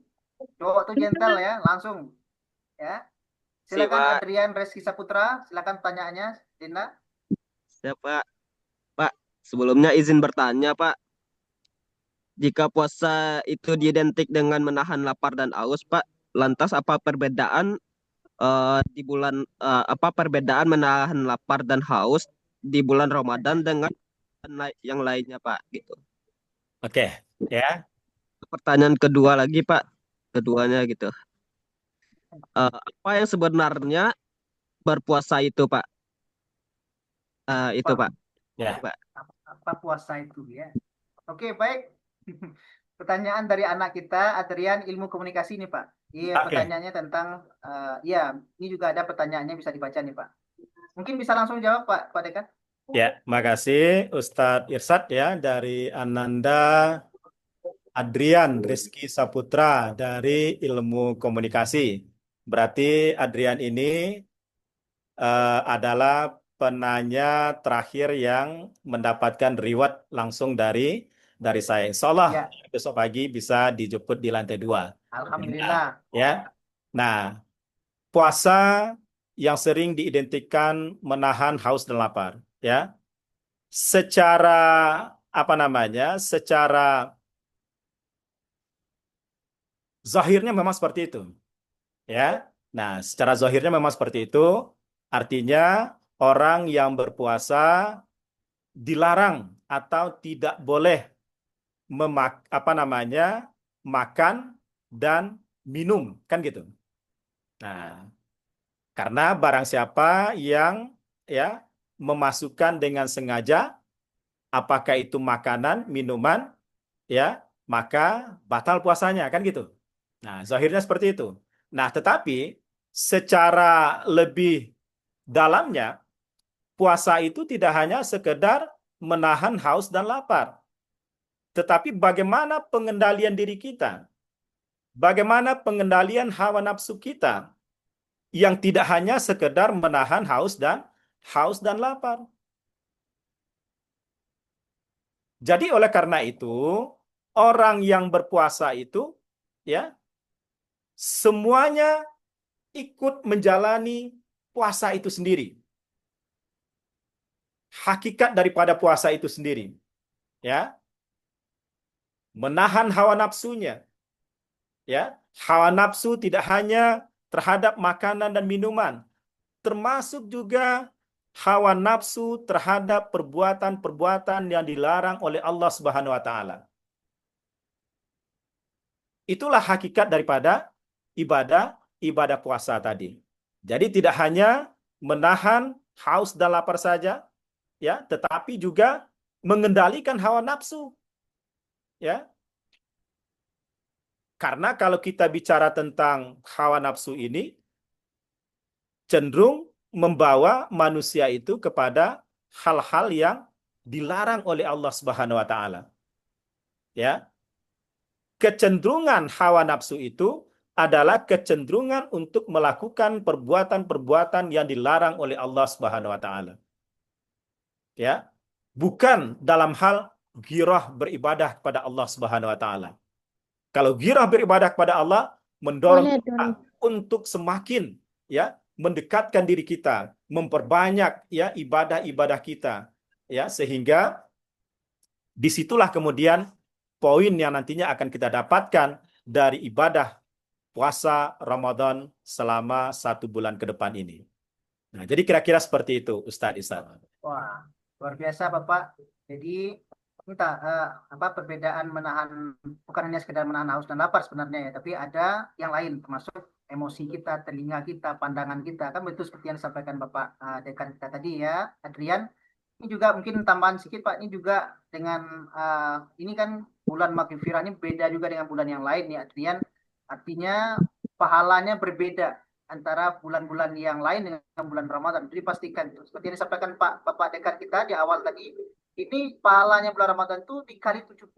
Cowok tuh gentle ya, langsung. Ya. Silakan Adrian Reski Saputra, silakan pertanyaannya, Dinda. Siapa? Pak, sebelumnya izin bertanya, Pak. Jika puasa itu identik dengan menahan lapar dan haus, Pak, lantas apa perbedaan di bulan perbedaan menahan lapar dan haus di bulan Ramadan dengan yang lainnya, Pak? Gitu. Oke, ya. Pertanyaan kedua lagi, Pak. Keduanya gitu. Apa yang sebenarnya berpuasa itu, Pak? Itu, Pak. Ya. Pak. Apa puasa itu ya? Oke, baik. Pertanyaan dari anak kita Adrian ilmu komunikasi nih Pak. Iya, pertanyaannya tentang ya, ini juga ada pertanyaannya bisa dibaca nih Pak. Mungkin bisa langsung jawab Pak Dekan. Ya, makasih Ustadz Irsad ya dari Ananda Adrian Rizky Saputra dari ilmu komunikasi. Berarti Adrian ini adalah penanya terakhir yang mendapatkan reward langsung dari saya. Insya Allah Ya, besok pagi bisa dijemput di lantai 2. alhamdulillah. Ya. Nah, puasa yang sering diidentikan menahan haus dan lapar, ya. Secara apa namanya? Secara zahirnya memang seperti itu, ya. Nah, secara zahirnya memang seperti itu. Artinya orang yang berpuasa dilarang atau tidak boleh makan dan minum, kan gitu. Nah, karena barang siapa yang ya memasukkan dengan sengaja, apakah itu makanan, minuman, ya, maka batal puasanya, kan gitu. Nah, zahirnya seperti itu. Nah, tetapi secara lebih dalamnya, puasa itu tidak hanya sekedar menahan haus dan lapar, tetapi bagaimana pengendalian diri kita, bagaimana pengendalian hawa nafsu kita, yang tidak hanya sekedar menahan haus dan lapar. Jadi oleh karena itu, orang yang berpuasa itu ya semuanya ikut menjalani puasa itu sendiri. Hakikat daripada puasa itu sendiri, ya, menahan hawa nafsunya, ya. Hawa nafsu tidak hanya terhadap makanan dan minuman, termasuk juga hawa nafsu terhadap perbuatan-perbuatan yang dilarang oleh Allah Subhanahu wa taala. Itulah hakikat daripada ibadah puasa tadi. Jadi tidak hanya menahan haus dan lapar saja, ya, tetapi juga mengendalikan hawa nafsu, ya. Karena kalau kita bicara tentang hawa nafsu ini, cenderung membawa manusia itu kepada hal-hal yang dilarang oleh Allah Subhanahu wa taala. Ya. Kecenderungan hawa nafsu itu adalah kecenderungan untuk melakukan perbuatan-perbuatan yang dilarang oleh Allah Subhanahu wa taala. Ya. Bukan dalam hal ghirah beribadah kepada Allah Subhanahu wa taala. Kalau ghirah beribadah kepada Allah mendorong kita untuk semakin ya mendekatkan diri kita, memperbanyak ya ibadah-ibadah kita, ya, sehingga disitulah kemudian poin yang nantinya akan kita dapatkan dari ibadah puasa Ramadan selama 1 bulan ke depan ini. Nah, jadi kira-kira seperti itu, Ustadz. Wah, luar biasa Bapak. Jadi entah perbedaan menahan, bukan hanya sekedar menahan haus dan lapar sebenarnya ya, tapi ada yang lain termasuk emosi kita, telinga kita, pandangan kita, kan betul seperti yang disampaikan Bapak dekan kita tadi ya, Adrian. Ini juga mungkin tambahan sedikit Pak, ini juga dengan ini kan bulan Maghfirah ini beda juga dengan bulan yang lain ya Adrian. Artinya pahalanya berbeda antara bulan-bulan yang lain dengan bulan Ramadan. Jadi pastikan itu. Seperti yang disampaikan Bapak dekan kita di awal tadi, ini pahalanya bulan Ramadan itu dikali 70.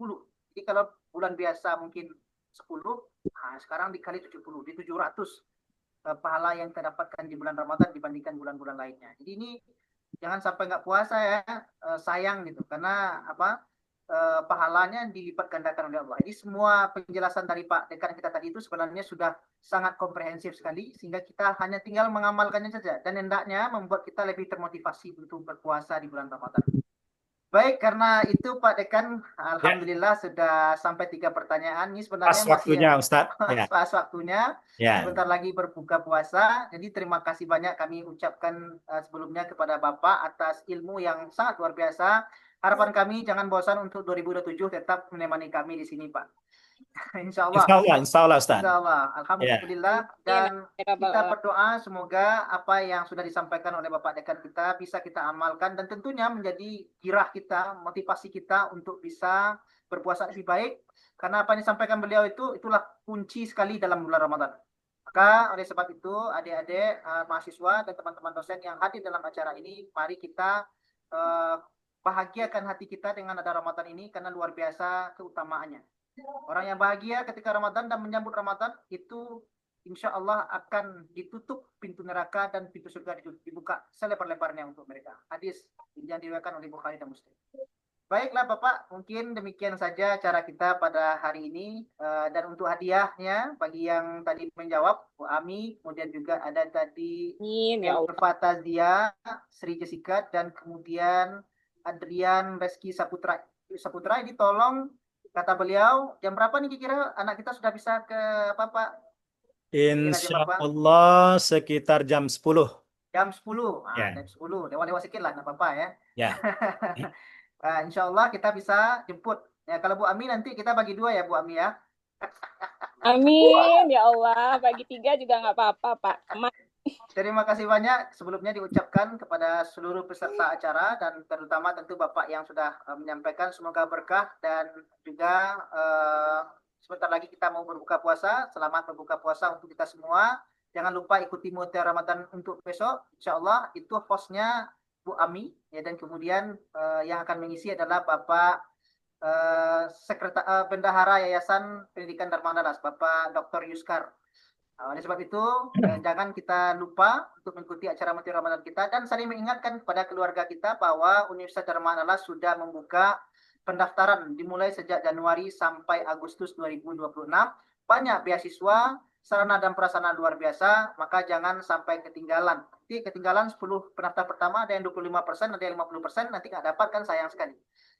Jadi kalau bulan biasa mungkin 10, nah sekarang dikali 70, di 700 pahala yang terdapatkan di bulan Ramadan dibandingkan bulan-bulan lainnya. Jadi ini jangan sampai nggak puasa ya, sayang gitu. Karena pahalanya dilipat gandakan oleh Allah. Jadi semua penjelasan dari Pak Dekan kita tadi itu sebenarnya sudah sangat komprehensif sekali, sehingga kita hanya tinggal mengamalkannya saja. Dan hendaknya membuat kita lebih termotivasi untuk berpuasa di bulan Ramadan. Baik, karena itu Pak Dekan, alhamdulillah sudah sampai 3 pertanyaan. Ini sebenarnya Pas waktunya, Ustadz. Ya. Pas waktunya. Ya. Sebentar lagi berbuka puasa. Jadi terima kasih banyak kami ucapkan sebelumnya kepada Bapak atas ilmu yang sangat luar biasa. Harapan kami jangan bosan untuk 2027 tetap menemani kami di sini, Pak. Insya Allah. Insya Allah, Ustaz. Insya Allah. Alhamdulillah. Dan kita berdoa semoga apa yang sudah disampaikan oleh Bapak Dekan kita bisa kita amalkan dan tentunya menjadi girah kita, motivasi kita untuk bisa berpuasa lebih baik. Karena apa yang disampaikan beliau itulah kunci sekali dalam bulan Ramadan. Maka oleh sebab itu adik-adik mahasiswa dan teman-teman dosen yang hadir dalam acara ini, mari kita bahagiakan hati kita dengan ada Ramadan ini karena luar biasa keutamaannya. Orang yang bahagia ketika Ramadan dan menyambut Ramadan itu insya Allah akan ditutup pintu neraka dan pintu surga dibuka selebar-lebarnya untuk mereka. Hadis yang diriwayatkan oleh Bukhari dan Muslim. Baiklah Bapak, mungkin demikian saja cara kita pada hari ini. Dan untuk hadiahnya, bagi yang tadi menjawab, Bu Ami, kemudian juga ada tadi Amin ya Allah. Elfata Zia, Sri Jessica, dan kemudian Adrian Reski Saputra. Saputra ini tolong, kata beliau, jam berapa nih kira-kira anak kita sudah bisa ke Bapak? Kira jam Insya berapa? Allah sekitar jam 10. Jam 10. Ya. Jam 10. Lewat-lewat sedikit lah, nggak apa-apa ya. Ya. Insya Allah kita bisa jemput. Ya, kalau Bu Ami nanti kita bagi 2 ya Bu Ami ya. Amin ya Allah. Bagi 3 juga nggak apa-apa, Pak. Aman. Terima kasih banyak sebelumnya diucapkan kepada seluruh peserta acara dan terutama tentu Bapak yang sudah menyampaikan, semoga berkah dan juga sebentar lagi kita mau berbuka puasa. Selamat berbuka puasa untuk kita semua. Jangan lupa ikuti Mutiara Ramadan untuk besok. Insya Allah itu hostnya Bu Ami ya, dan kemudian yang akan mengisi adalah Bapak Bendahara Yayasan Pendidikan Dharma Nalas, Bapak Dr. Yuskar. Oleh sebab itu, jangan kita lupa untuk mengikuti acara Mutiara Ramadan kita dan saling mengingatkan kepada keluarga kita bahwa Universitas Dharma Nalas sudah membuka pendaftaran dimulai sejak Januari sampai Agustus 2026. Banyak beasiswa, sarana dan prasarana luar biasa, maka jangan sampai ketinggalan. Nanti ketinggalan 10 pendaftar pertama, ada yang 25%, ada yang 50%, nanti nggak dapat kan sayang sekali.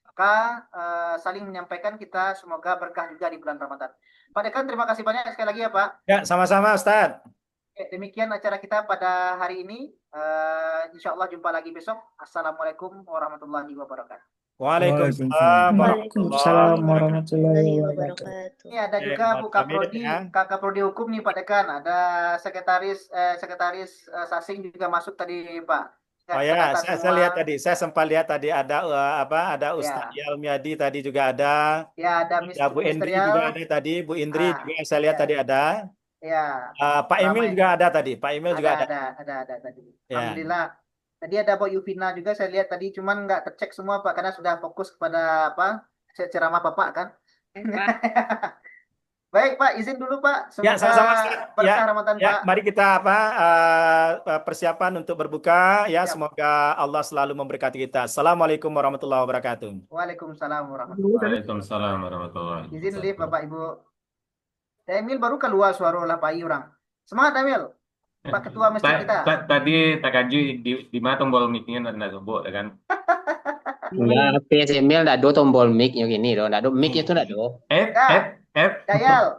Maka saling menyampaikan kita semoga berkah juga di bulan Ramadan. Pak Dekan, terima kasih banyak sekali lagi ya Pak. Ya, sama-sama Ustadz. Demikian acara kita pada hari ini. Insya Allah jumpa lagi besok. Assalamualaikum warahmatullahi wabarakatuh. Waalaikumsalam Waalaikumsalam warahmatullahi warahmatullahi wabarakatuh. wabarakatuh. Ini ada Oke, juga Bu pamit Kaprodi, ya. Kakak Prodi Hukum nih Pak Dekan. Ada sekretaris Sasing juga masuk tadi Pak. Oh ya, Terdata saya lihat semua. tadi, saya sempat lihat tadi ada ada Ustadz Ya, Yalmiadi tadi juga ada. ya ada Ada Bu Indri juga ada tadi, Bu Indri juga saya lihat ya, tadi ada. ya. Pak Emil Ramai. juga ada tadi, Pak Emil juga ada. Ada tadi. Ya. Alhamdulillah. Tadi ada Bu Yuvina juga saya lihat tadi, cuman nggak tercek semua Pak karena sudah fokus kepada ceramah Bapak kan. Baik Pak, izin dulu Pak. Ya, sama-sama Ustaz. Berkah Ya, Ramadan ya, Pak. mari kita persiapan untuk berbuka ya. Siap. Semoga Allah selalu memberkati kita. Assalamualaikum warahmatullahi wabarakatuh. Waalaikumsalam warahmatullahi wabarakatuh. Waalaikumsalam warahmatullahi Izin lift Bapak Ibu. Emil baru keluar suara lah Pak orang. Semangat Emil. Pak Ketua Masjid kita. Tadi tak kaju di mana tombol mic-nya nggak sebut kan? Enggak, PSML nggak ada tombol mic-nya gini loh, nggak ada mic itu nggak ada. Dayal.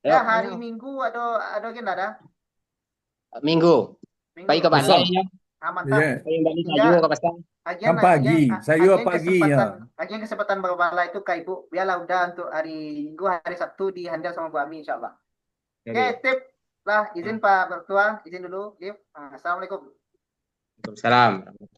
Ya, Hari Minggu ada gini ada. Minggu. Pergi ke Besok. Bandung. Mantap. Ya, Pergi balik Iya. lagi ke pasar. Kan pagi, saya pagi ya. Agen kesempatan Bapak itu Kak Ibu. Biarlah udah untuk hari Minggu, hari Sabtu dihandle sama Bu Ami insya Allah. Oke, tip lah izin Pak Ketua, izin dulu. Assalamualaikum. Waalaikumsalam.